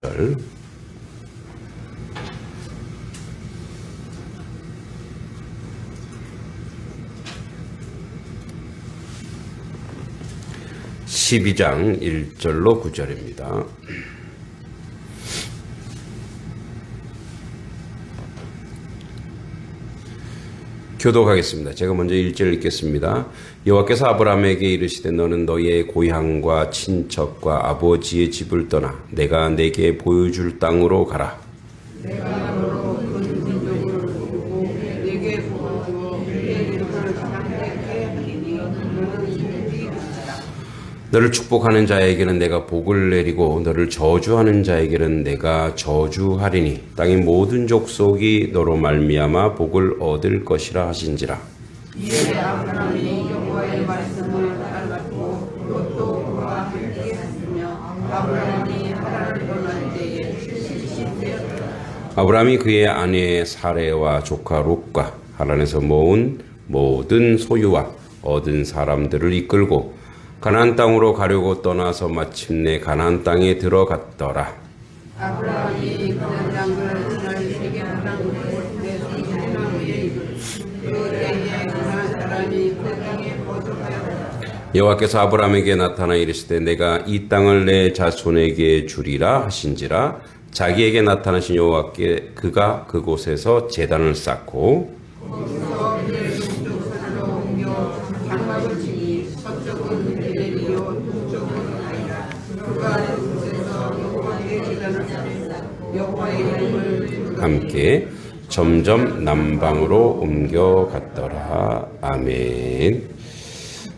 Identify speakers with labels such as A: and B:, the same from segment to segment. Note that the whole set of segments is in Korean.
A: 9절. (12장) 1절로 9절입니다. 교독하겠습니다. 제가 먼저 1절 읽겠습니다. 여호와께서 아브라함에게 이르시되 너는 너희의 고향과 친척과 아버지의 집을 떠나 내가 내게 보여줄 땅으로 가라.
B: 내가 너로 그 민족을 보고 내게 보여주어 그의 이름을 강대케 하리니 너는 이름이 있으라.
A: 너를 축복하는 자에게는 내가 복을 내리고 너를 저주하는 자에게는 내가 저주하리니 땅의 모든 족속이 너로 말미암아 복을 얻을 것이라 하신지라.
B: 이에 아브라함이 여호와의 말씀을 따랐고 롯도 그와 함께 했으며 아브라함이 하란을 떠날 때에 70세였더라.
A: 아브라함이 그의 아내 사레와 조카 롯과 하란에서 모은 모든 소유와 얻은 사람들을 이끌고 가나안 땅으로 가려고 떠나서 마침내 가나안 땅에 들어갔더라.
B: 아브라함이 그런 땅을 지날 세겜 땅으로 내세나무에 이르러 그 때에 가나안 사람이 그 땅에 거주하였더라.
A: 여호와께서 아브라함에게 나타나 이르시되 내가 이 땅을 내 자손에게 주리라 하신지라. 자기에게 나타나신 여호와께 그가 그곳에서 제단을 쌓고
B: 거기서 그의 동쪽 산으로 옮겨 장막을 치니 서쪽은 베델이요 동쪽은 아이라. 그가 그곳에서 여호와께 제단을 쌓고 여호와의 이름을
A: 함께 점점 남방으로 옮겨갔더라. 아멘.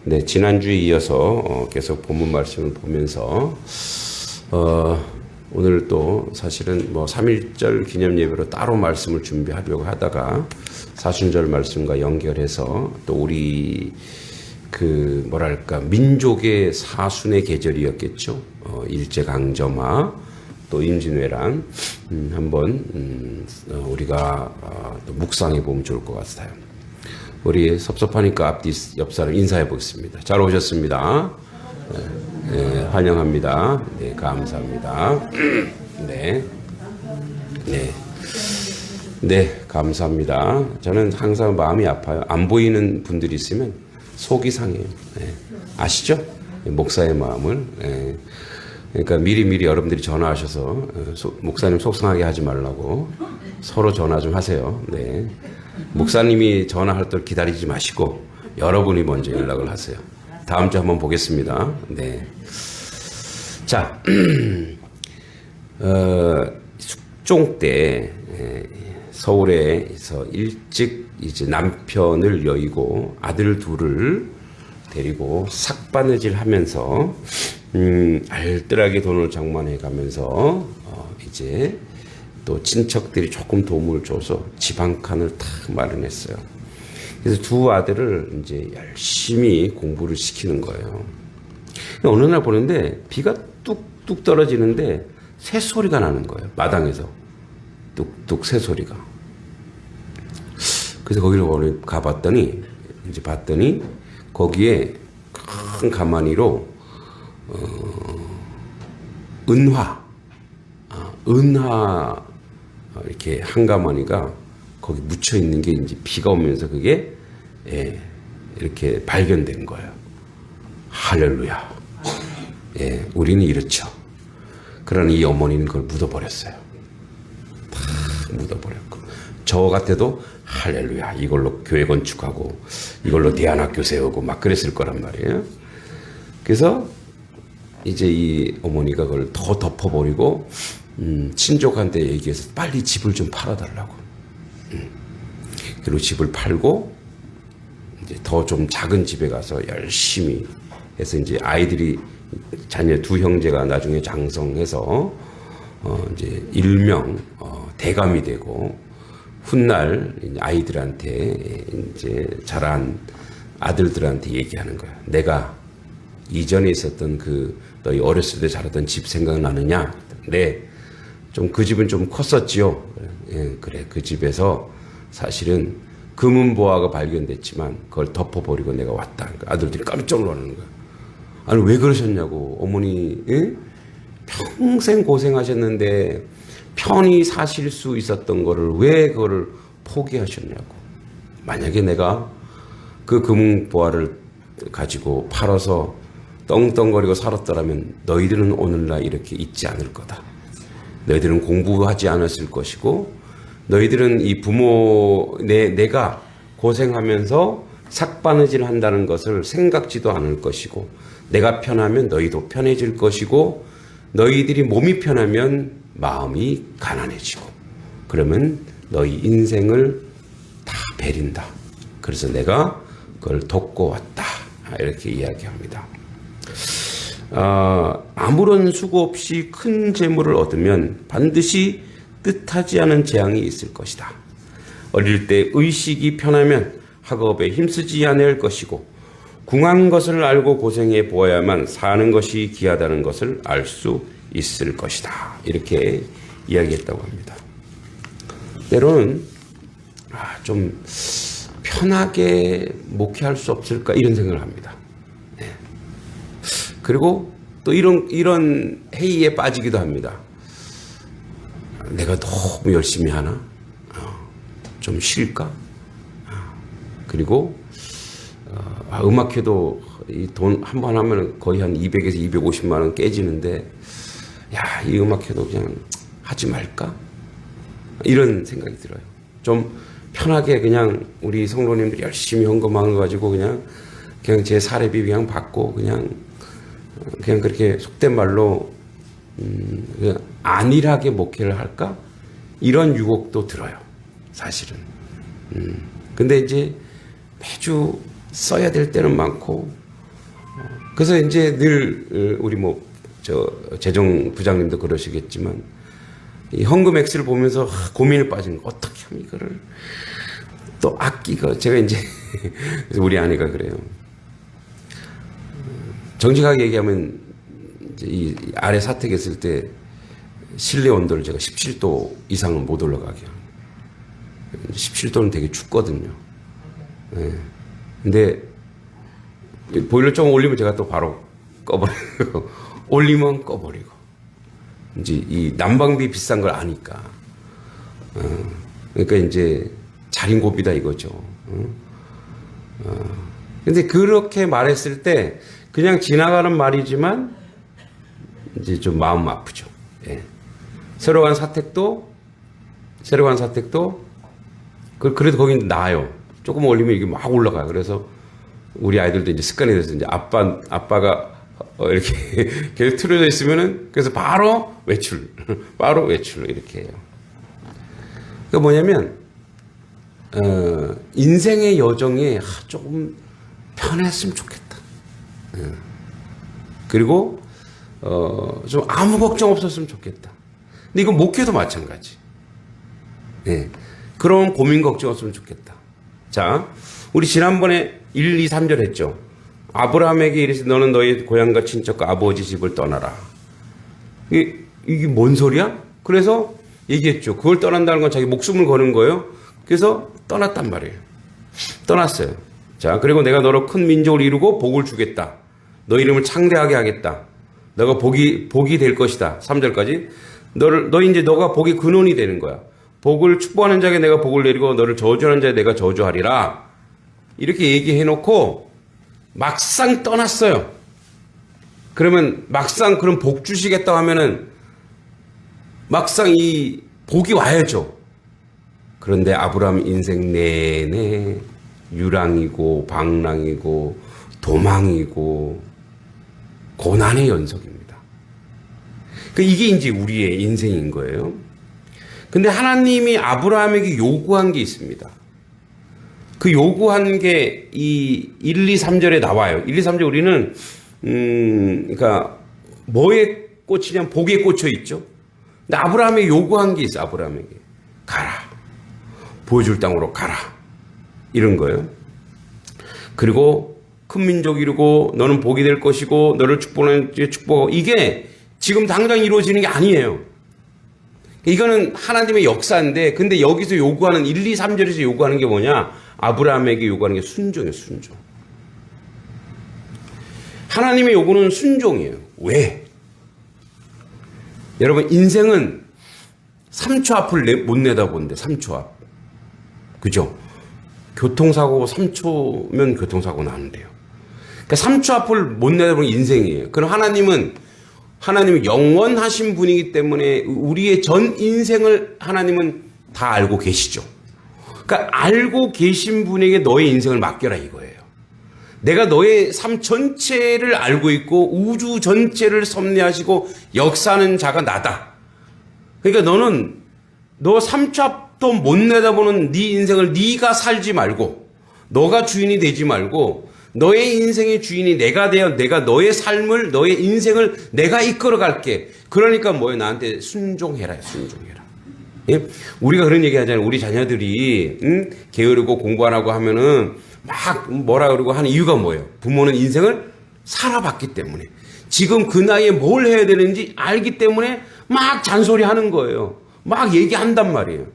A: 네, 지난주에 이어서 계속 본문 말씀을 보면서 오늘 또 사실은 3.1절 기념 예배로 따로 말씀을 준비하려고 하다가 사순절 말씀과 연결해서 또 우리 민족의 사순의 계절이었겠죠. 일제강점화 또 임진왜란 한번 우리가 또 묵상해 보면 좋을 것 같아요. 우리 섭섭하니까 앞뒤 옆 사람 인사해 보겠습니다. 잘 오셨습니다. 네, 환영합니다. 네, 감사합니다. 네, 네, 네, 감사합니다. 저는 항상 마음이 아파요. 안 보이는 분들이 있으면 속이 상해요. 네, 아시죠? 목사의 마음을. 네. 그러니까 미리 여러분들이 전화하셔서 목사님 속상하게 하지 말라고 서로 전화 좀 하세요. 네. 목사님이 전화할 때 기다리지 마시고 여러분이 먼저 연락을 하세요. 다음 주 한번 보겠습니다. 네. 자, 숙종 때 서울에서 일찍 이제 남편을 여의고 아들 둘을 데리고 삭바느질 하면서 알뜰하게 돈을 장만해 가면서 이제 또 친척들이 조금 도움을 줘서 집 한 칸을 탁 마련했어요. 그래서 두 아들을 이제 열심히 공부를 시키는 거예요. 어느 날 보는데 비가 뚝뚝 떨어지는데 새소리가 나는 거예요. 마당에서 뚝뚝 새소리가. 그래서 거기를 가봤더니 이제 봤더니 거기에 큰 가마니로 은화 이렇게 한 가마니가 거기 묻혀 있는 게 이제 비가 오면서 그게 이렇게 발견된 거예요. 할렐루야. 우리는 이렇죠. 그러나 이 어머니는 그걸 묻어버렸어요. 다 묻어버렸고 저 같아도 할렐루야 이걸로 교회 건축하고 이걸로 대안학교 세우고 막 그랬을 거란 말이에요. 그래서 이제 이 어머니가 그걸 더 덮어버리고 친족한테 얘기해서 빨리 집을 좀 팔아달라고. 그리고 집을 팔고 이제 더 좀 작은 집에 가서 열심히 해서 이제 아이들이 자녀 두 형제가 나중에 장성해서 이제 일명 대감이 되고 훗날 아이들한테 이제 자란 아들들한테 얘기하는 거야. 내가 이전에 있었던 너희 어렸을 때 자랐던 집 생각나느냐? 네. 좀 그 집은 좀 컸었지요. 그래. 그 집에서 사실은 금은보화가 발견됐지만 그걸 덮어버리고 내가 왔다. 아들들이 깜짝 놀라는 거야. 아니 왜 그러셨냐고. 어머니 평생 고생하셨는데 편히 사실 수 있었던 거를 왜 그거를 포기하셨냐고. 만약에 내가 그 금보화를 가지고 팔아서 떵떵거리고 살았더라면 너희들은 오늘날 이렇게 있지 않을 거다. 너희들은 공부하지 않았을 것이고 너희들은 이 부모 내가 고생하면서 삭바느질 한다는 것을 생각지도 않을 것이고 내가 편하면 너희도 편해질 것이고 너희들이 몸이 편하면 마음이 가난해지고 그러면 너희 인생을 다 베린다. 그래서 내가 그걸 돕고 왔다. 이렇게 이야기합니다. 아무런 수고 없이 큰 재물을 얻으면 반드시 뜻하지 않은 재앙이 있을 것이다. 어릴 때 의식이 편하면 학업에 힘쓰지 않을 것이고 궁한 것을 알고 고생해 보아야만 사는 것이 귀하다는 것을 알 수 있을 것이다. 이렇게 이야기했다고 합니다. 때로는 좀 편하게 목회할 수 없을까 이런 생각을 합니다. 네. 그리고 또 이런 회의에 빠지기도 합니다. 내가 너무 열심히 하나? 좀 쉴까? 그리고 음악회도 돈 한 번 하면 거의 한 200에서 250만 원 깨지는데 야, 이 음악회도 그냥 하지 말까? 이런 생각이 들어요. 좀 편하게 그냥 우리 성도님들이 열심히 헌금하는 거 가지고 그냥 제 사례비 그냥 받고 그냥 그렇게 속된 말로 그냥 안일하게 목회를 할까? 이런 유혹도 들어요. 사실은. 근데 이제 매주 써야 될 때는 많고 그래서 이제 늘 우리 재정 부장님도 그러시겠지만 이 헌금 액수를 보면서 고민에 빠진 거 어떻게 하면 이거를 또 아끼고 제가 이제 그래서 우리 아내가 그래요. 정직하게 얘기하면 이제 이 아래 사택했을 때 실내 온도를 제가 17도 이상은 못 올라가게 합니다. 17도는 되게 춥거든요. 네. 근데 보일러 좀 올리면 제가 또 바로 꺼버리고 올리면 꺼버리고 이제 이 난방비 비싼 걸 아니까 그러니까 이제 자린고비다 이거죠. 근데 그렇게 말했을 때 그냥 지나가는 말이지만 이제 좀 마음 아프죠. 예. 새로 간 사택도 그래도 거긴 나아요. 조금 올리면 이게 막 올라가요. 그래서 우리 아이들도 이제 습관이 돼서 이제 아빠가 이렇게 계속 틀어져 있으면은 그래서 바로 외출 이렇게 해요. 그러니까 뭐냐면 인생의 여정에 조금 편했으면 좋겠다. 그리고 좀 아무 걱정 없었으면 좋겠다. 근데 이건 목회도 마찬가지. 네. 그런 고민 걱정 없으면 좋겠다. 자, 우리 지난번에 1, 2, 3절 했죠. 아브라함에게 이르시되 너는 너희 고향과 친척과 아버지 집을 떠나라. 이게 뭔 소리야? 그래서 얘기했죠. 그걸 떠난다는 건 자기 목숨을 거는 거예요. 그래서 떠났단 말이에요. 떠났어요. 자, 그리고 내가 너로 큰 민족을 이루고 복을 주겠다. 너 이름을 창대하게 하겠다. 너가 복이 될 것이다. 3절까지. 너가 복의 근원이 되는 거야. 복을 축복하는 자에게 내가 복을 내리고 너를 저주하는 자에게 내가 저주하리라. 이렇게 얘기해놓고 막상 떠났어요. 그러면 막상 그런 복 주시겠다고 하면은 막상 이 복이 와야죠. 그런데 아브라함 인생 내내 유랑이고 방랑이고 도망이고 고난의 연속입니다. 이게 이제 우리의 인생인 거예요. 근데 하나님이 아브라함에게 요구한 게 있습니다. 그 요구한 게 이 1, 2, 3절에 나와요. 1, 2, 3절 우리는 그러니까 뭐에 꽂히냐면 복에 꽂혀 있죠. 근데 아브라함에게 요구한 게 있어. 아브라함에게 가라. 보여줄 땅으로 가라. 이런 거예요. 그리고 큰 민족 이루고 너는 복이 될 것이고 너를 축복하는 축복. 이게 지금 당장 이루어지는 게 아니에요. 이거는 하나님의 역사인데 근데 여기서 요구하는 1, 2, 3절에서 요구하는 게 뭐냐? 아브라함에게 요구하는 게 순종이에요. 순종. 하나님의 요구는 순종이에요. 왜? 여러분 인생은 3초 앞을 못 내다보는데 3초 앞. 그죠? 교통사고 3초면 교통사고 나는데요. 그러니까 3초 앞을 못 내다보는 인생이에요. 그럼 하나님은 영원하신 분이기 때문에 우리의 전 인생을 하나님은 다 알고 계시죠. 그러니까 알고 계신 분에게 너의 인생을 맡겨라 이거예요. 내가 너의 삶 전체를 알고 있고 우주 전체를 섭리하시고 역사하는 자가 나다. 그러니까 너 3초 앞도 못 내다보는 네 인생을 네가 살지 말고 너가 주인이 되지 말고 너의 인생의 주인이 내가 되어 내가 너의 삶을 너의 인생을 내가 이끌어 갈게. 그러니까 뭐예요? 나한테 순종해라. 순종해라. 예? 우리가 그런 얘기 하잖아요. 우리 자녀들이 게으르고 공부 안 하고 하면은 막 뭐라 그러고 하는 이유가 뭐예요? 부모는 인생을 살아봤기 때문에 지금 그 나이에 뭘 해야 되는지 알기 때문에 막 잔소리하는 거예요. 막 얘기한단 말이에요.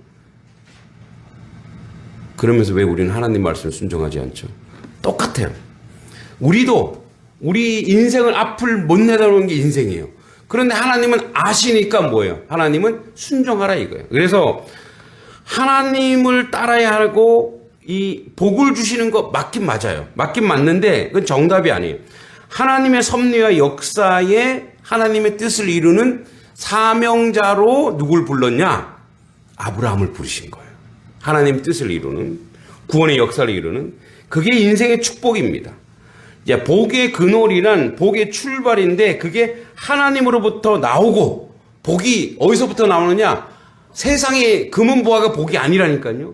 A: 그러면서 왜 우리는 하나님 말씀을 순종하지 않죠? 똑같아요. 우리도 우리 인생을 앞을 못 내다보는 게 인생이에요. 그런데 하나님은 아시니까 뭐예요? 하나님은 순종하라 이거예요. 그래서 하나님을 따라야 하고 이 복을 주시는 거 맞긴 맞아요. 맞긴 맞는데 그건 정답이 아니에요. 하나님의 섭리와 역사에 하나님의 뜻을 이루는 사명자로 누굴 불렀냐? 아브라함을 부르신 거예요. 하나님의 뜻을 이루는 구원의 역사를 이루는 그게 인생의 축복입니다. 이제 복의 근원이란 복의 출발인데 그게 하나님으로부터 나오고 복이 어디서부터 나오느냐? 세상의 금은보화가 복이 아니라니까요.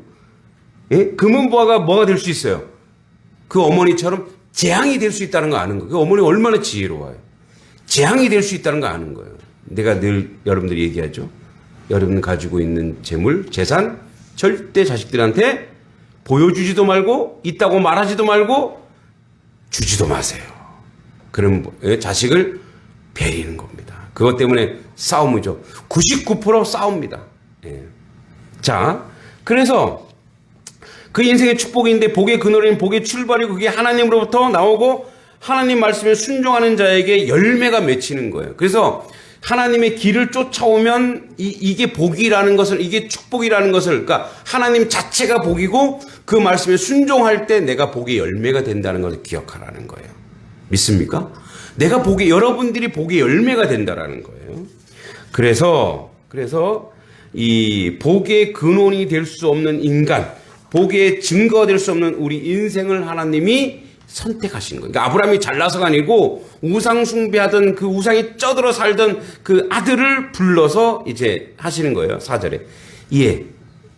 A: 예? 금은보화가 뭐가 될 수 있어요? 그 어머니처럼 재앙이 될 수 있다는 거 아는 거예요. 그 어머니 얼마나 지혜로워요. 재앙이 될 수 있다는 거 아는 거예요. 내가 늘 여러분들이 얘기하죠. 여러분 가지고 있는 재물, 재산 절대 자식들한테 보여주지도 말고 있다고 말하지도 말고 주지도 마세요. 그럼 자식을 베리는 겁니다. 그것 때문에 싸움이죠. 99% 싸웁니다. 예. 자, 그래서 그 인생의 축복인데 복의 근원인 복의 출발이고 그게 하나님으로부터 나오고 하나님 말씀에 순종하는 자에게 열매가 맺히는 거예요. 그래서 하나님의 길을 쫓아오면 이게 복이라는 것을 이게 축복이라는 것을 그러니까 하나님 자체가 복이고 그 말씀에 순종할 때 내가 복의 열매가 된다는 것을 기억하라는 거예요. 믿습니까? 내가 복의 여러분들이 복의 열매가 된다라는 거예요. 그래서 이 복의 근원이 될 수 없는 인간, 복의 증거가 될 수 없는 우리 인생을 하나님이 선택하신 거예요. 그러니까 아브라함이 잘나서가 아니고 우상 숭배하던 그 우상이 쪄들어 살던 그 아들을 불러서 이제 하시는 거예요. 4절에. 예.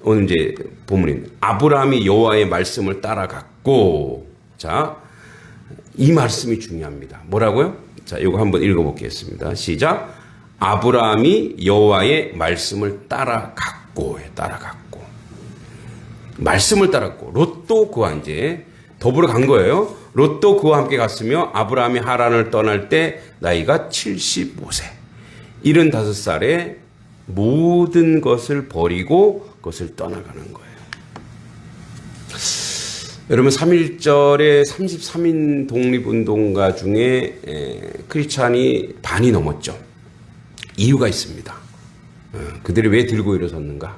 A: 오늘 이제 본문입니다. 아브라함이 여호와의 말씀을 따라갔고. 자, 이 말씀이 중요합니다. 뭐라고요? 자, 이거 한번 읽어보겠습니다. 시작. 아브라함이 여호와의 말씀을 따라갔고. 말씀을 따랐고. 롯도 그와 이제 더불어 간 거예요. 롯도 그와 함께 갔으며 아브라함이 하란을 떠날 때 나이가 75세. 75살에 모든 것을 버리고 그것을 떠나가는 거예요. 여러분 3.1절에 33인 독립운동가 중에 크리스찬이 반이 넘었죠. 이유가 있습니다. 그들이 왜 들고 일어섰는가?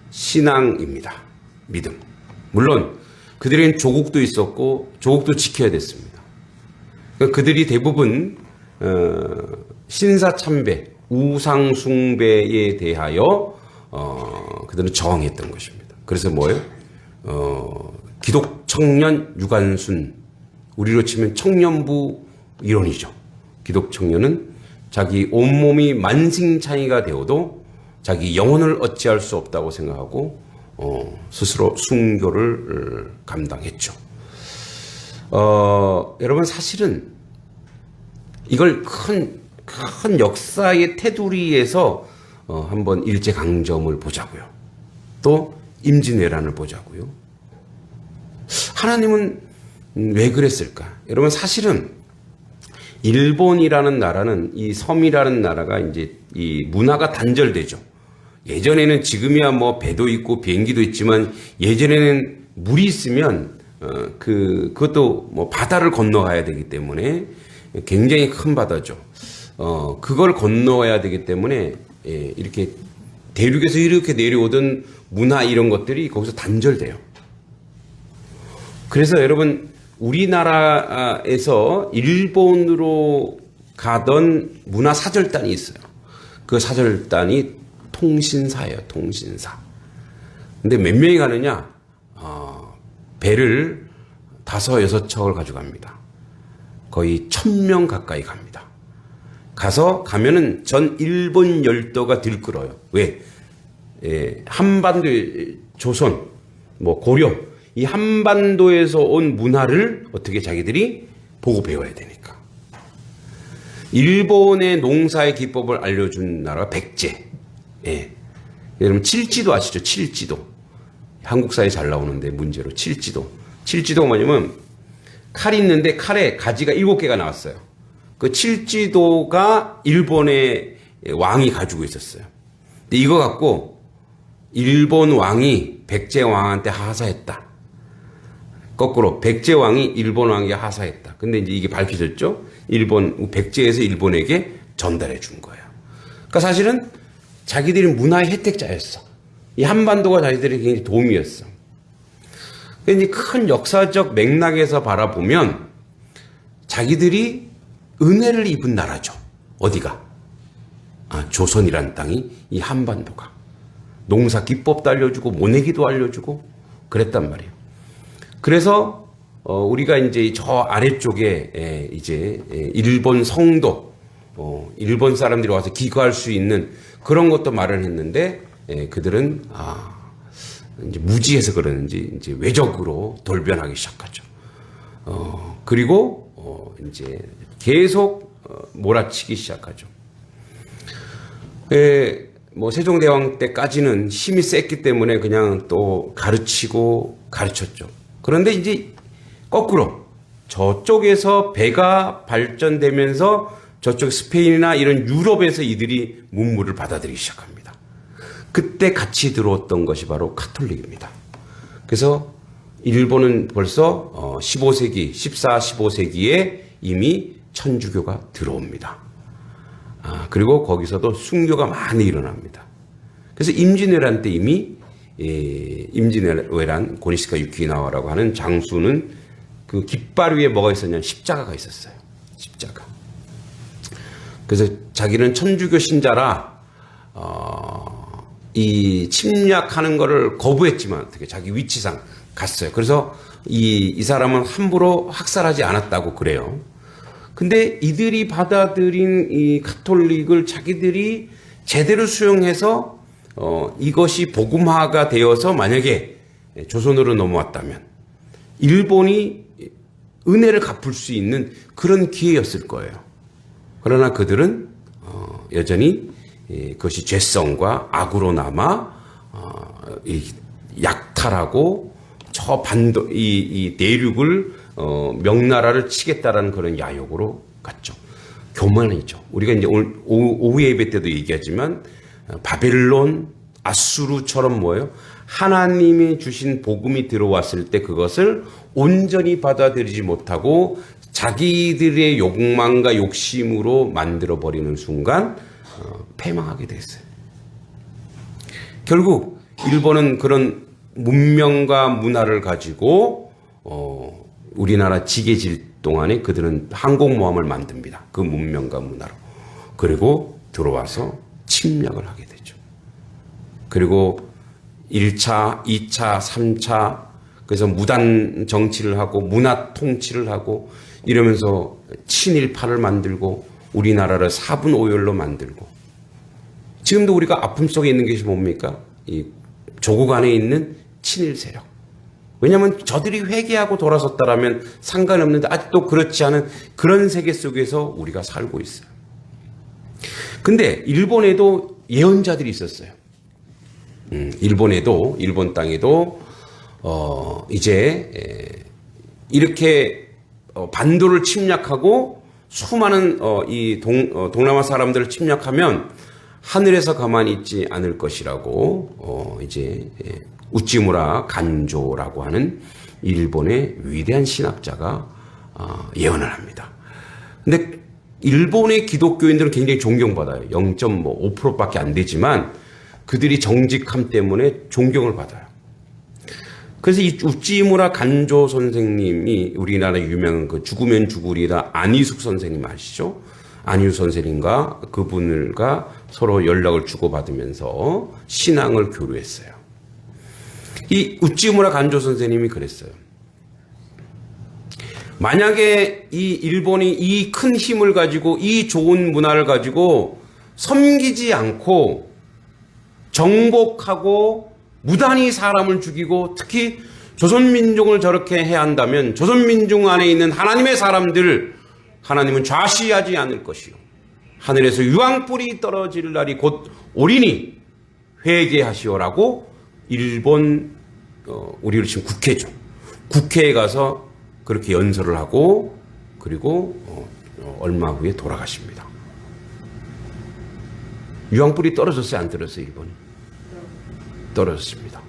A: 신앙입니다. 믿음. 물론 그들에겐 조국도 있었고 조국도 지켜야 됐습니다. 그들이 대부분 신사참배, 우상숭배에 대하여 그들은 저항했던 것입니다. 그래서 뭐예요? 기독청년 유관순, 우리로 치면 청년부 이론이죠. 기독청년은 자기 온몸이 만신창이가 되어도 자기 영혼을 어찌할 수 없다고 생각하고 스스로 순교를 감당했죠. 여러분 사실은 이걸 큰 역사의 테두리에서 한번 일제강점을 보자고요. 또 임진왜란을 보자고요. 하나님은 왜 그랬을까? 여러분 사실은 일본이라는 나라는 이 섬이라는 나라가 이제 이 문화가 단절되죠. 예전에는 지금이야 뭐 배도 있고 비행기도 있지만 예전에는 물이 있으면 그것도 뭐 바다를 건너가야 되기 때문에 굉장히 큰 바다죠. 그걸 건너야 되기 때문에 이렇게 대륙에서 이렇게 내려오던 문화 이런 것들이 거기서 단절돼요. 그래서 여러분 우리나라에서 일본으로 가던 문화 사절단이 있어요. 그 사절단이 통신사예요. 통신사. 근데 몇 명이 가느냐? 배를 5-6척을 가져갑니다. 거의 1000명 가까이 갑니다. 가면은 전 일본 열도가 들끓어요. 왜? 한반도, 조선, 고려, 이 한반도에서 온 문화를 어떻게 자기들이 보고 배워야 되니까. 일본의 농사의 기법을 알려준 나라가 백제. 여러분 칠지도 아시죠? 칠지도. 한국사에 잘 나오는데 문제로 칠지도. 칠지도가 뭐냐면 칼이 있는데 칼에 가지가 7개가 나왔어요. 그 칠지도가 일본의 왕이 가지고 있었어요. 근데 이거 갖고 일본 왕이 백제 왕한테 하사했다. 거꾸로 백제 왕이 일본 왕에게 하사했다. 근데 이제 이게 밝혀졌죠. 백제에서 일본에게 전달해 준 거예요. 그러니까 사실은 자기들이 문화의 혜택자였어. 이 한반도가 자기들이 굉장히 도움이었어. 근데 큰 역사적 맥락에서 바라보면 자기들이 은혜를 입은 나라죠. 어디가? 조선이란 땅이, 이 한반도가. 농사 기법도 알려주고 모내기도 알려주고 그랬단 말이에요. 그래서 우리가 이제 저 아래쪽에 이제 일본 성도, 일본 사람들이 와서 기거할 수 있는 그런 것도 마련했는데 그들은 이제 무지해서 그러는지 이제 외적으로 돌변하기 시작하죠. 그리고 이제 계속 몰아치기 시작하죠. 세종대왕 때까지는 힘이 셌기 때문에 그냥 또 가르치고 가르쳤죠. 그런데 이제 거꾸로 저쪽에서 배가 발전되면서 저쪽 스페인이나 이런 유럽에서 이들이 문물을 받아들이기 시작합니다. 그때 같이 들어왔던 것이 바로 가톨릭입니다. 그래서 일본은 벌써 15세기, 14, 15세기에 이미 천주교가 들어옵니다. 그리고 거기서도 순교가 많이 일어납니다. 그래서 임진왜란 때 이미 임진왜란 고니시카 유키나와라고 하는 장수는 그 깃발 위에 뭐가 있었냐면 십자가가 있었어요. 십자가. 그래서 자기는 천주교 신자라 이 침략하는 거를 거부했지만 어떻게 자기 위치상 갔어요. 그래서 이 사람은 함부로 학살하지 않았다고 그래요. 근데 이들이 받아들인 이 가톨릭을 자기들이 제대로 수용해서 이것이 복음화가 되어서 만약에 조선으로 넘어왔다면 일본이 은혜를 갚을 수 있는 그런 기회였을 거예요. 그러나 그들은 여전히 그것이 죄성과 악으로 남아 약탈하고 저 반도 이 내륙을 명나라를 치겠다라는 그런 야욕으로 갔죠. 교만이죠. 우리가 이제 오후 예배 때도 얘기하지만 바벨론, 아수르처럼 뭐예요? 하나님이 주신 복음이 들어왔을 때 그것을 온전히 받아들이지 못하고 자기들의 욕망과 욕심으로 만들어버리는 순간 패망하게 됐어요. 결국 일본은 그런 문명과 문화를 가지고 우리나라 지게질 동안에 그들은 항공모함을 만듭니다. 그 문명과 문화로. 그리고 들어와서 침략을 하게 되죠. 그리고 1차, 2차, 3차 그래서 무단 정치를 하고 문화 통치를 하고 이러면서 친일파를 만들고 우리나라를 4분 5열로 만들고 지금도 우리가 아픔 속에 있는 것이 뭡니까? 이 조국 안에 있는 친일 세력. 왜냐하면 저들이 회개하고 돌아섰다라면 상관없는데 아직도 그렇지 않은 그런 세계 속에서 우리가 살고 있어요. 근데 일본에도 예언자들이 있었어요. 일본 땅에도 이제 이렇게 반도를 침략하고 수많은 이 동남아 사람들을 침략하면 하늘에서 가만히 있지 않을 것이라고 이제 우찌무라 간조라고 하는 일본의 위대한 신학자가 예언을 합니다. 근데 일본의 기독교인들은 굉장히 존경받아요. 0.5%밖에 안 되지만 그들이 정직함 때문에 존경을 받아요. 그래서 이 우찌무라 간조 선생님이 우리나라 유명한 그 죽으면 죽으리라 안희숙 선생님 아시죠? 안희숙 선생님과 그분과 서로 연락을 주고받으면서 신앙을 교류했어요. 이 우찌무라 간조 선생님이 그랬어요. 만약에 이 일본이 이 큰 힘을 가지고 이 좋은 문화를 가지고 섬기지 않고 정복하고 무단히 사람을 죽이고 특히 조선민족을 저렇게 해야 한다면 조선민족 안에 있는 하나님의 사람들 하나님은 좌시하지 않을 것이요 하늘에서 유황불이 떨어질 날이 곧 오리니 회개하시오라고 일본 우리로 치면 국회죠. 국회에 가서 그렇게 연설을 하고 그리고 얼마 후에 돌아가십니다. 유황불이 떨어졌어요? 안 떨어졌어요? 일본이? 떨어졌습니다.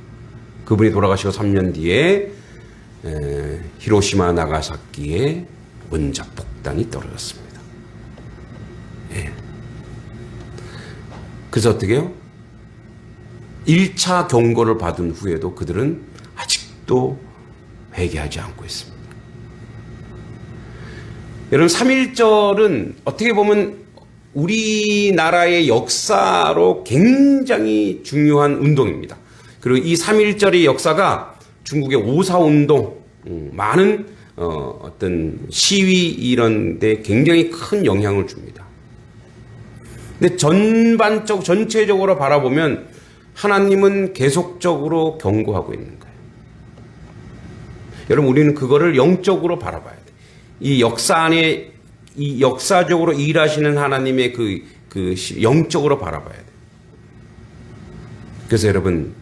A: 그분이 돌아가시고 3년 뒤에 히로시마 나가사키에 원자 폭탄이 떨어졌습니다. 예. 그래서 어떻게 해요? 1차 경고를 받은 후에도 그들은 아직도 회개하지 않고 있습니다. 여러분 3.1절은 어떻게 보면 우리나라의 역사로 굉장히 중요한 운동입니다. 그리고 이 3.1절의 역사가 중국의 5.4운동, 많은 어떤 시위 이런 데 굉장히 큰 영향을 줍니다. 근데 전체적으로 바라보면 하나님은 계속적으로 경고하고 있는 거예요. 여러분 우리는 그거를 영적으로 바라봐야 돼요. 이 역사 안에 이 역사적으로 일하시는 하나님의 그 영적으로 바라봐야 돼요. 그래서 여러분,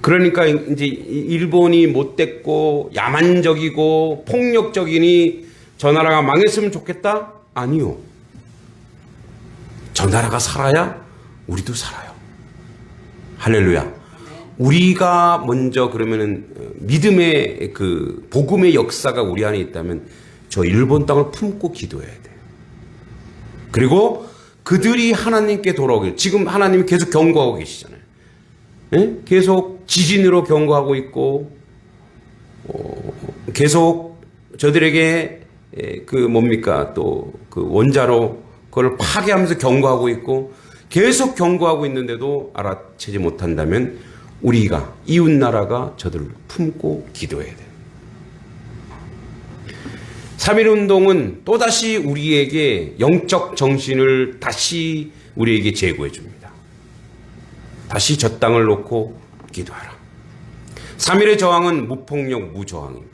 A: 그러니까 이제 일본이 못됐고 야만적이고 폭력적이니 저 나라가 망했으면 좋겠다? 아니요. 저 나라가 살아야 우리도 살아요. 할렐루야. 우리가 먼저 그러면은 믿음의 그 복음의 역사가 우리 안에 있다면 저 일본 땅을 품고 기도해야 돼요. 그리고 그들이 하나님께 돌아오길, 지금 하나님이 계속 경고하고 계시잖아요. 예? 계속 지진으로 경고하고 있고, 계속 저들에게 그 뭡니까 또 그 원자로 그걸 파괴하면서 경고하고 있고, 계속 경고하고 있는데도 알아채지 못한다면 우리가 이웃 나라가 저들을 품고 기도해야 돼요. 3.1운동은 또다시 우리에게 영적 정신을 다시 우리에게 제고해 줍니다. 다시 저 땅을 놓고 기도하라. 3.1의 저항은 무폭력, 무저항입니다.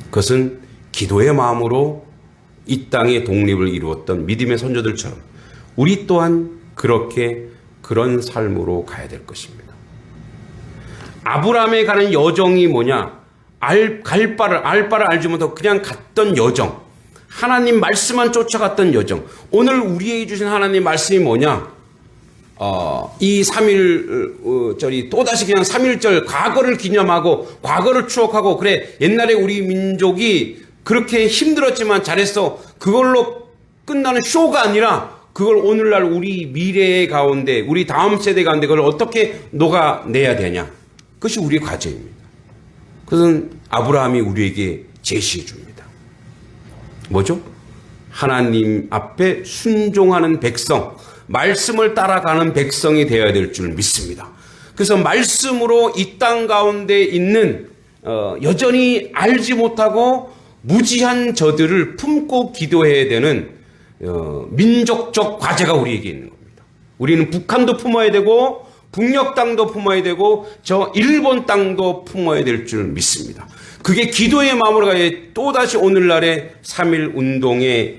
A: 그것은 기도의 마음으로 이 땅의 독립을 이루었던 믿음의 선조들처럼 우리 또한 그런 삶으로 가야 될 것입니다. 아브라함에 가는 여정이 뭐냐? 알 바를 알지 못하고 그냥 갔던 여정. 하나님 말씀만 쫓아갔던 여정. 오늘 우리에게 주신 하나님 말씀이 뭐냐? 이 3.1절이 또다시 그냥 3.1절 과거를 기념하고 과거를 추억하고 그래 옛날에 우리 민족이 그렇게 힘들었지만 잘했어. 그걸로 끝나는 쇼가 아니라 그걸 오늘날 우리 미래 가운데 우리 다음 세대 가운데 그걸 어떻게 녹아내야 되냐. 그것이 우리의 과제입니다. 그것은 아브라함이 우리에게 제시해 줍니다. 뭐죠? 하나님 앞에 순종하는 백성, 말씀을 따라가는 백성이 되어야 될 줄 믿습니다. 그래서 말씀으로 이 땅 가운데 있는 여전히 알지 못하고 무지한 저들을 품고 기도해야 되는 민족적 과제가 우리에게 있는 겁니다. 우리는 북한도 품어야 되고 북녘 땅도 품어야 되고 저 일본 땅도 품어야 될 줄 믿습니다. 그게 기도의 마음으로 가야 또다시 오늘날의 3.1 운동의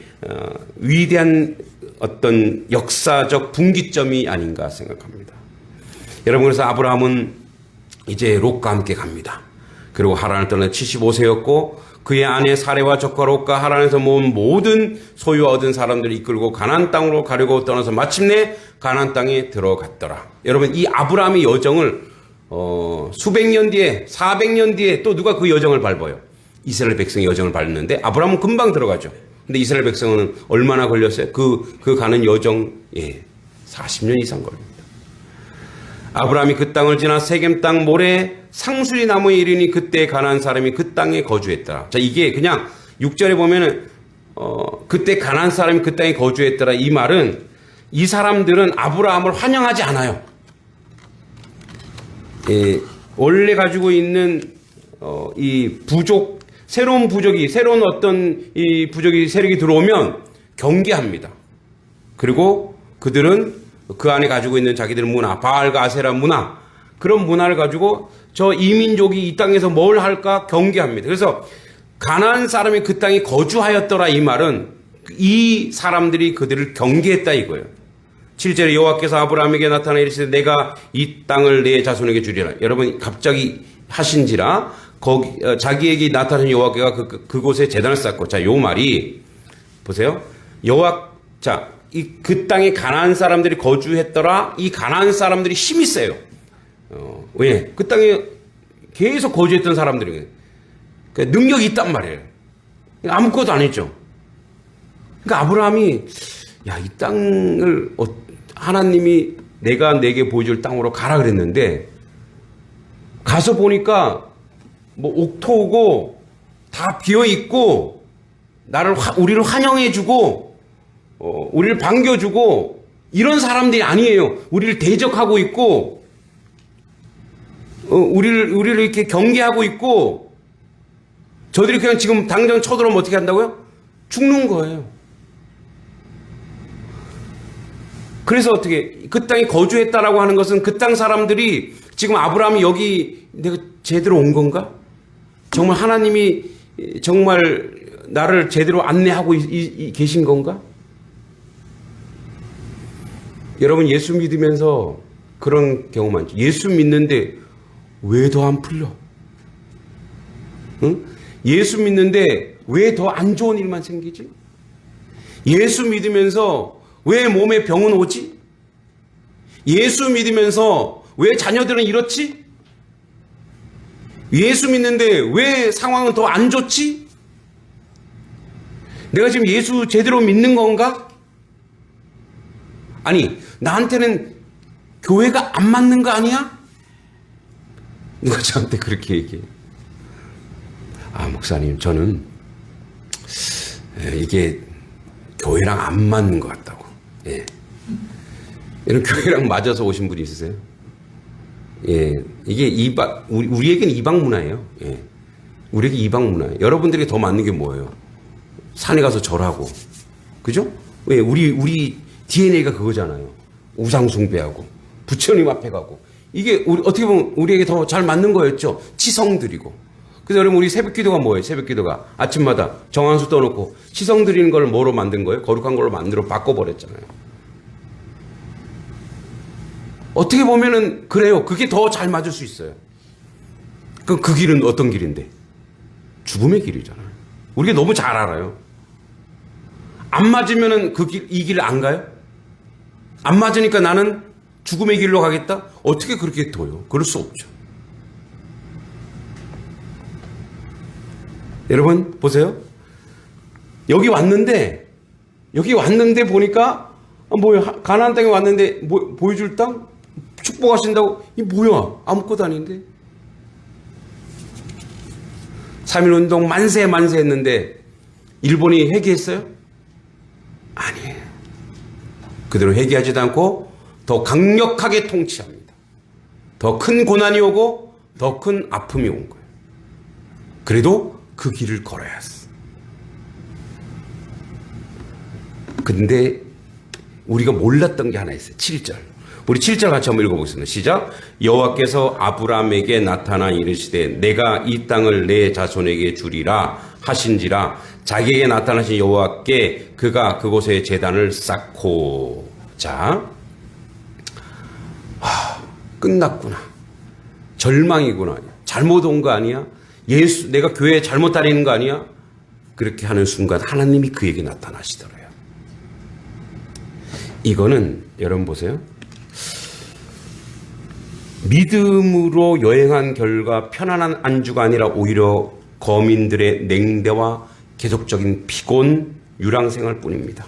A: 위대한 어떤 역사적 분기점이 아닌가 생각합니다. 여러분, 그래서 아브라함은 이제 롯과 함께 갑니다. 그리고 하란을 떠나 75세였고 그의 아내 사레와 적과 롯과 하란에서 모은 모든 소유와 얻은 사람들을 이끌고 가나안 땅으로 가려고 떠나서 마침내 가나안 땅에 들어갔더라. 여러분, 이 아브라함의 여정을 수백 년 뒤에 400년 뒤에 또 누가 그 여정을 밟아요? 이스라엘 백성의 여정을 밟는데 아브라함은 금방 들어가죠. 근데 이스라엘 백성은 얼마나 걸렸어요? 그 가는 여정, 40년 이상 걸립니다. 아브라함이 그 땅을 지나 세겜 땅 모래 상수리 나무에 이르니 그때 가나안 사람이 그 땅에 거주했더라. 자, 이게 그냥 6절에 보면은 그때 가나안 사람이 그 땅에 거주했더라. 이 말은 이 사람들은 아브라함을 환영하지 않아요. 원래 가지고 있는 이 부족, 새로운 어떤 이 부족이 세력이 들어오면 경계합니다. 그리고 그들은 그 안에 가지고 있는 자기들 문화, 바알과 아세라 문화, 그런 문화를 가지고 저 이민족이 이 땅에서 뭘 할까 경계합니다. 그래서 가나안 사람이 그 땅에 거주하였더라. 이 말은 이 사람들이 그들을 경계했다 이거예요. 7절에 여호와께서 아브라함에게 나타나 이르시되 내가 이 땅을 내 자손에게 주리라. 여러분 갑자기 하신지라 자기에게 나타나신 여호와께가 그곳에 제단을 쌓고, 자, 요 말이 보세요. 그 땅에 가나안 사람들이 거주했더라. 이 가나안 사람들이 힘이 세요. 왜? 그 땅에 계속 거주했던 사람들이 능력이 있단 말이에요. 아무것도 안 했죠. 그러니까 아브라함이 이 땅을 하나님이 내가 내게 보여줄 땅으로 가라 그랬는데 가서 보니까 뭐 옥토고 다 비어 있고 우리를 환영해주고 우리를 반겨주고 이런 사람들이 아니에요. 우리를 대적하고 있고 우리를 이렇게 경계하고 있고 저들이 그냥 지금 당장 쳐들어오면 어떻게 한다고요? 죽는 거예요. 그래서 어떻게 그 땅에 거주했다라고 하는 것은 그 땅 사람들이 지금 아브라함이 여기 내가 제대로 온 건가? 정말 하나님이 정말 나를 제대로 안내하고 계신 건가? 여러분 예수 믿으면서 그런 경우 많죠. 예수 믿는데 왜 더 안 풀려? 응? 예수 믿는데 왜 더 안 좋은 일만 생기지? 예수 믿으면서 왜 몸에 병은 오지? 예수 믿으면서 왜 자녀들은 이렇지? 예수 믿는데 왜 상황은 더 안 좋지? 내가 지금 예수 제대로 믿는 건가? 아니, 나한테는 교회가 안 맞는 거 아니야? 누가 저한테 그렇게 얘기해. 목사님, 저는 이게 교회랑 안 맞는 것 같다고. 이런 교회랑 맞아서 오신 분이 있으세요? 이게 우리에게는 이방 문화예요. 우리에게 이방 문화예요. 여러분들에게 더 맞는 게 뭐예요? 산에 가서 절하고, 그죠? 왜? 우리 DNA가 그거잖아요. 우상 숭배하고, 부처님 앞에 가고. 이게 어떻게 보면 우리에게 더 잘 맞는 거였죠. 치성 드리고. 그래서 여러분 우리 새벽 기도가 뭐예요? 새벽 기도가 아침마다 정한수 떠놓고 치성 드리는 걸 뭐로 만든 거예요? 거룩한 걸로 만들어 바꿔버렸잖아요. 어떻게 보면은 그래요. 그게 더 잘 맞을 수 있어요. 그럼 그 길은 어떤 길인데? 죽음의 길이잖아요. 우리가 너무 잘 알아요. 안 맞으면은 이 길 안 가요? 안 맞으니까 나는 죽음의 길로 가겠다? 어떻게 그렇게 둬요? 그럴 수 없죠. 여러분 보세요. 여기 왔는데 보니까 뭐야? 가나안 땅에 왔는데 보여줄 땅? 축복하신다고? 이 뭐야? 아무것도 아닌데. 3.1운동 만세 했는데 일본이 회개했어요? 아니에요. 그대로 회개하지도 않고 더 강력하게 통치합니다. 더 큰 고난이 오고 더 큰 아픔이 온 거예요. 그래도 그 길을 걸어야 했어. 근데 우리가 몰랐던 게 하나 있어요. 7절. 우리 7절 같이 한번 읽어보겠습니다. 시작. 여호와께서 아브라함에게 나타나 이르시되 내가 이 땅을 내 자손에게 주리라 하신지라. 자기에게 나타나신 여호와께 그가 그곳에 제단을 쌓고. 자, 끝났구나. 절망이구나. 잘못 온 거 아니야? 내가 교회에 잘못 다니는 거 아니야? 그렇게 하는 순간 하나님이 그에게 나타나시더래요. 이거는 여러분 보세요. 믿음으로 여행한 결과 편안한 안주가 아니라 오히려 거민들의 냉대와 계속적인 피곤, 유랑생활 뿐입니다.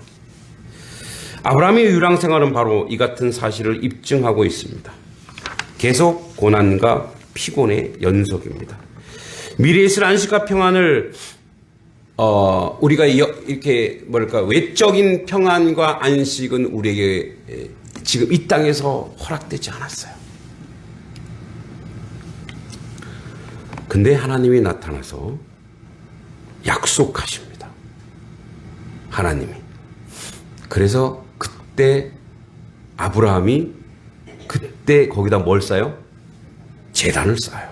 A: 아브라함의 유랑생활은 바로 이 같은 사실을 입증하고 있습니다. 계속 고난과 피곤의 연속입니다. 미래에 있을 안식과 평안을 우리가 이렇게 외적인 평안과 안식은 우리에게 지금 이 땅에서 허락되지 않았어요. 근데 하나님이 나타나서 약속하십니다. 하나님이. 그래서 그때 아브라함이 그때 거기다 뭘 쌓아요? 제단을 쌓아요.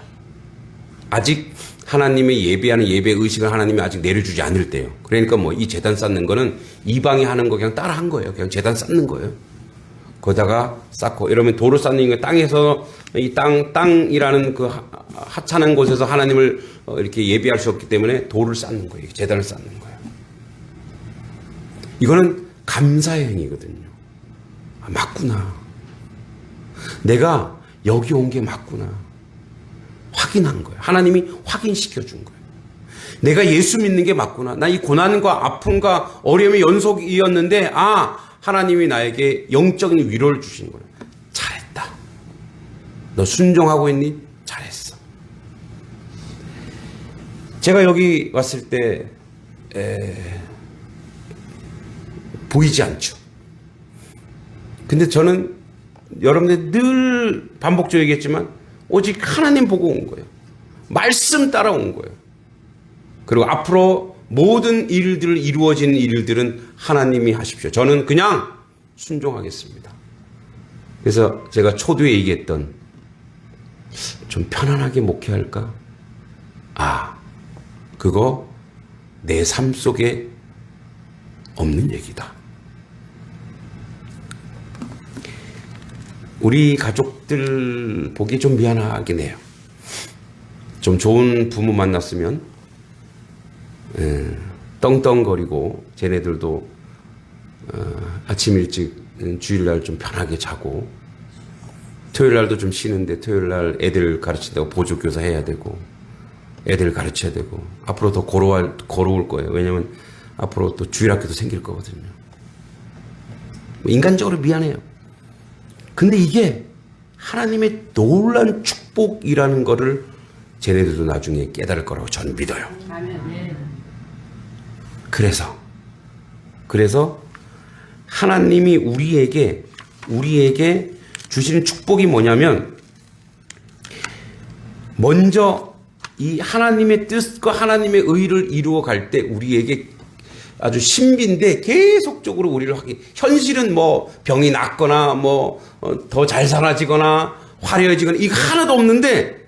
A: 아직 하나님의 예배하는 예배 의식을 하나님이 아직 내려주지 않을 때요. 그러니까 뭐 이 제단 쌓는 거는 이방이 하는 거 그냥 따라 한 거예요. 그냥 제단 쌓는 거예요. 거기다가 쌓고 이러면 도로 쌓는 거 땅에서 이 땅이라는 그 하찮은 곳에서 하나님을 이렇게 예배할 수 없기 때문에 돌을 쌓는 거예요. 제단을 쌓는 거예요. 이거는 감사의 행위거든요. 아, 맞구나. 내가 여기 온 게 맞구나. 확인한 거예요. 하나님이 확인시켜 준 거예요. 내가 예수 믿는 게 맞구나. 나 이 고난과 아픔과 어려움의 연속이었는데 하나님이 나에게 영적인 위로를 주시는 거예요. 잘했다. 너 순종하고 있니? 잘했어. 제가 여기 왔을 때 보이지 않죠. 근데 저는 여러분들 늘 반복적으로 얘기했지만 오직 하나님 보고 온 거예요. 말씀 따라온 거예요. 그리고 앞으로 모든 일들 이루어지는 일들은 하나님이 하십시오. 저는 그냥 순종하겠습니다. 그래서 제가 초두에 얘기했던 좀 편안하게 목회할까? 그거 내 삶 속에 없는 얘기다. 우리 가족들 보기 좀 미안하긴 해요. 좀 좋은 부모 만났으면 떵떵거리고 쟤네들도 아침 일찍 주일날 좀 편하게 자고 토요일날도 좀 쉬는데 토요일날 애들 가르친다고 보조교사 해야 되고 애들 가르쳐야 되고 앞으로 더 고로울 거예요. 왜냐면 앞으로 또 주일학교도 생길 거거든요. 인간적으로 미안해요. 근데 이게 하나님의 놀라운 축복이라는 거를 쟤네들도 나중에 깨달을 거라고 저는 믿어요. 그래서 하나님이 우리에게 주시는 축복이 뭐냐면 먼저 이 하나님의 뜻과 하나님의 의를 이루어 갈 때 우리에게 아주 신비인데 계속적으로 우리를 현실은 뭐 병이 낫거나 뭐 더 잘 살아지거나 화려해지거나 이거 하나도 없는데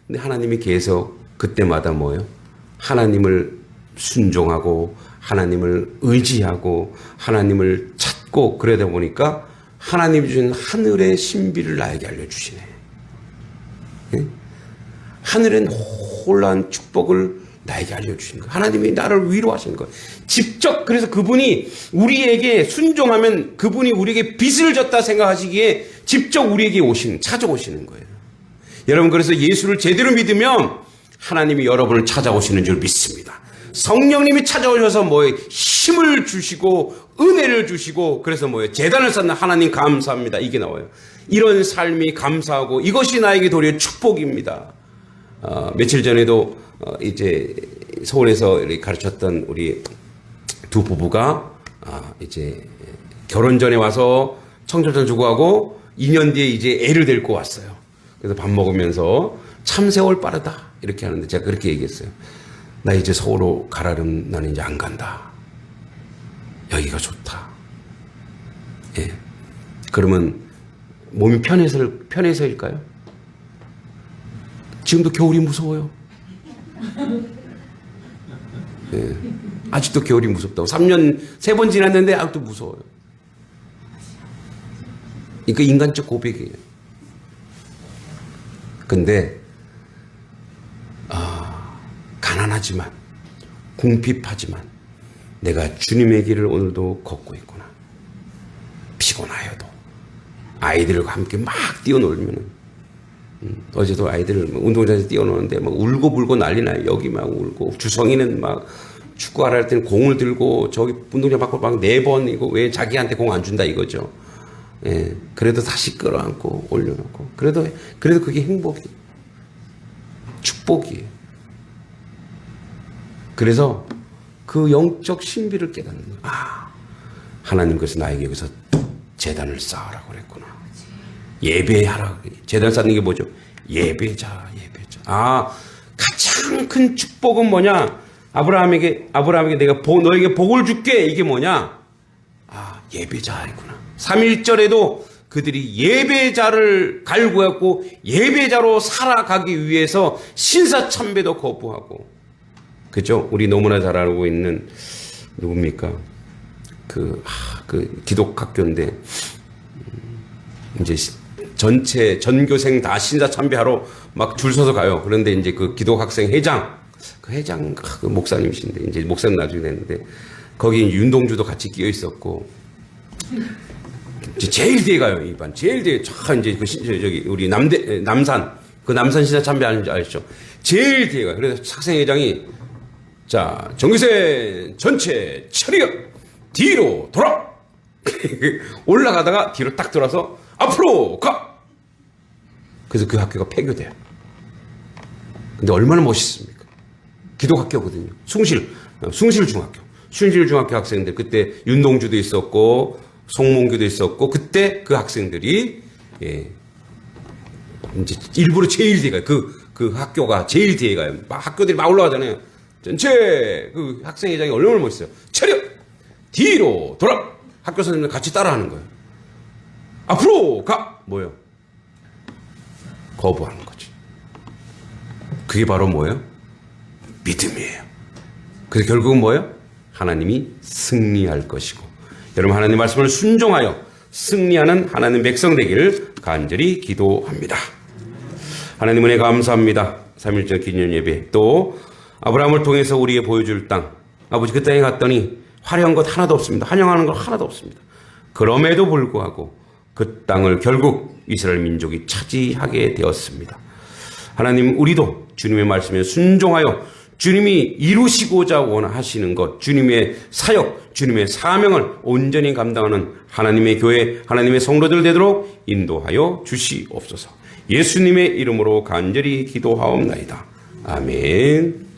A: 근데 하나님이 계속 그때마다 뭐예요? 하나님을 순종하고 하나님을 의지하고 하나님을 찾고 그러다 보니까 하나님이 주신 하늘의 신비를 나에게 알려주시네. 예? 하늘의 놀라운 축복을 나에게 알려주시는 거예요. 하나님이 나를 위로하시는 거예요. 직접 그래서 그분이 우리에게 순종하면 그분이 우리에게 빚을 졌다 생각하시기에 직접 우리에게 찾아오시는 거예요. 여러분 그래서 예수를 제대로 믿으면 하나님이 여러분을 찾아오시는 줄 믿습니다. 성령님이 찾아오셔서 힘을 주시고 은혜를 주시고 그래서 제단을 쌓는 하나님 감사합니다. 이게 나와요. 이런 삶이 감사하고 이것이 나에게 도리어 축복입니다. 며칠 전에도 이제 서울에서 가르쳤던 우리 두 부부가 이제 결혼 전에 와서 청첩장 주고 하고 2년 뒤에 이제 애를 데리고 왔어요. 그래서 밥 먹으면서 참 세월 빠르다 이렇게 하는데 제가 그렇게 얘기했어요. 나 이제 서울로 가라름 나는 이제 안 간다. 여기가 좋다. 예. 그러면 몸이 편해서일까요? 지금도 겨울이 무서워요. 예. 아직도 겨울이 무섭다고. 3번 지났는데 아직도 무서워요. 그러니까 인간적 고백이에요. 근데 가난하지만 궁핍하지만 내가 주님의 길을 오늘도 걷고 있구나. 피곤하여도 아이들과 함께 막 뛰어놀면은 어제도 아이들 운동장에서 뛰어노는데 막 울고 불고 난리 나요. 여기 막 울고 주성이는 막 축구하라 할 때는 공을 들고 저기 운동장 밖으로 막 4번 이거 왜 자기한테 공 안 준다 이거죠. 예, 그래도 다시 끌어안고 올려놓고 그래도 그게 행복이 축복이에요. 그래서 그 영적 신비를 깨닫는 거예요. 하나님께서 나에게 여기서 제단을 쌓으라고 그랬구나. 예배하라. 제단을 쌓는 게 뭐죠? 예배자. 가장 큰 축복은 뭐냐? 아브라함에게 내가 너에게 복을 줄게. 이게 뭐냐? 예배자이구나. 3.1절에도 그들이 예배자를 갈구했고 예배자로 살아가기 위해서 신사참배도 거부하고, 그죠? 우리 너무나 잘 알고 있는 누굽니까? 그 기독학교인데 이제 전체 전교생 다 신사참배하러 막 줄 서서 가요. 그런데 이제 그 기독학생 회장 그 목사님이신데 이제 목사님 나중에 됐는데 거기 윤동주도 같이 끼어 있었고 제일 뒤에 가요. 이 반 제일 뒤에 이제 저기 우리 남산 신사참배 하는 줄 아시죠? 제일 뒤에 가요. 그래서 학생회장이 자 전교생 전체 차려 뒤로 돌아 올라가다가 뒤로 딱 돌아서 앞으로 가. 그래서 그 학교가 폐교돼요. 근데 얼마나 멋있습니까? 기독학교거든요. 숭실중학교 학생들 그때 윤동주도 있었고 송몽규도 있었고 그때 그 학생들이 이제 일부러 제일 뒤에 가요. 그 학교가 제일 뒤에 가요. 학교들이 막 올라가잖아요. 전체 그 학생회장이 얼마나 멋있어요. 차려 뒤로 돌아. 학교 선생님들 같이 따라하는 거예요. 앞으로 가. 뭐예요? 거부하는 거지. 그게 바로 뭐예요? 믿음이에요. 그래서 결국은 뭐예요? 하나님이 승리할 것이고, 여러분 하나님 말씀을 순종하여 승리하는 하나님 백성 되기를 간절히 기도합니다. 하나님 은혜 감사합니다. 3.1절 기념 예배, 또 아브라함을 통해서 우리에게 보여줄 땅, 아버지 그 땅에 갔더니 화려한 것 하나도 없습니다. 환영하는 것 하나도 없습니다. 그럼에도 불구하고 그 땅을 결국 이스라엘 민족이 차지하게 되었습니다. 하나님, 우리도 주님의 말씀에 순종하여 주님이 이루시고자 원하시는 것, 주님의 사역, 주님의 사명을 온전히 감당하는 하나님의 교회, 하나님의 성도들 되도록 인도하여 주시옵소서. 예수님의 이름으로 간절히 기도하옵나이다. 아멘.